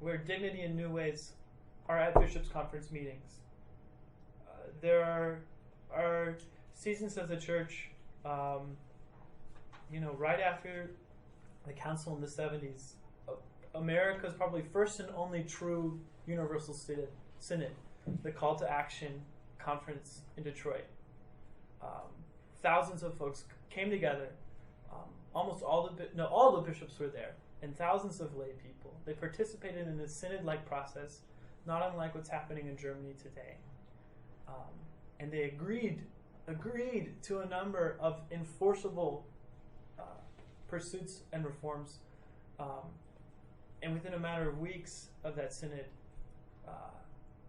where dignity in new ways are at bishops' conference meetings. There are seasons of the church, right after the council in the 70s, America's probably first and only true universal synod, the Call to Action conference in Detroit. Thousands of folks came together. Almost all the bishops were there, and thousands of lay people. They participated in a synod-like process, not unlike what's happening in Germany today. And they agreed to a number of enforceable pursuits and reforms. And within a matter of weeks of that synod,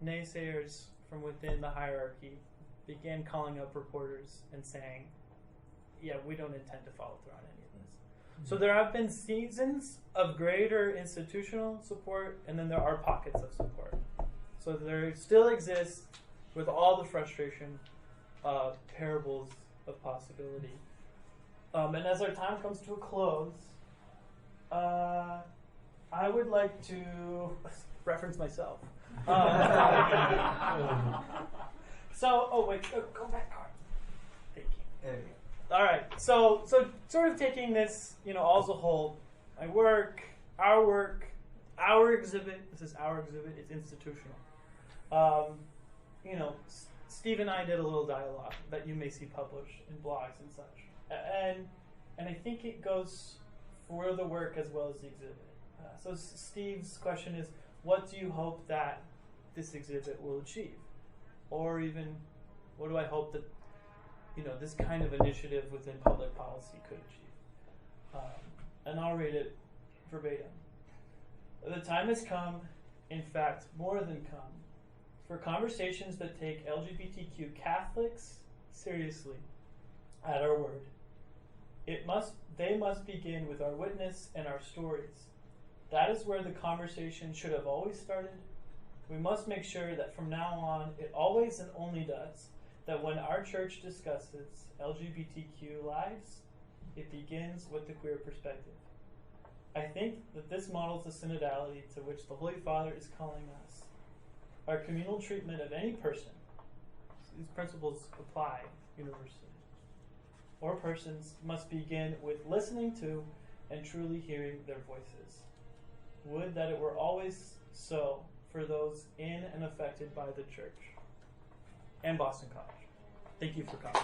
naysayers from within the hierarchy began calling up reporters and saying, yeah, we don't intend to follow through on any of this. Mm-hmm. So there have been seasons of greater institutional support, and then there are pockets of support. So there still exists, with all the frustration, parables of possibility. And as our time comes to a close, I would like to reference myself. Go back, Carl. Thank you. There you All right. So sort of taking this, all as a whole, my work, our exhibit. This is our exhibit. It's institutional. Steve and I did a little dialogue that you may see published in blogs and such, and I think it goes for the work as well as the exhibit. So Steve's question is, what do you hope that this exhibit will achieve? Or even, what do I hope that, this kind of initiative within public policy could achieve? And I'll read it verbatim. The time has come, in fact, more than come, for conversations that take LGBTQ Catholics seriously at our word. They must begin with our witness and our stories. That is where the conversation should have always started. We must make sure that from now on, it always and only does, that when our church discusses LGBTQ lives, it begins with the queer perspective. I think that this models the synodality to which the Holy Father is calling us. Our communal treatment of any person, these principles apply universally, or persons, must begin with listening to and truly hearing their voices. Would that it were always so for those in and affected by the church and Boston College. Thank you for coming.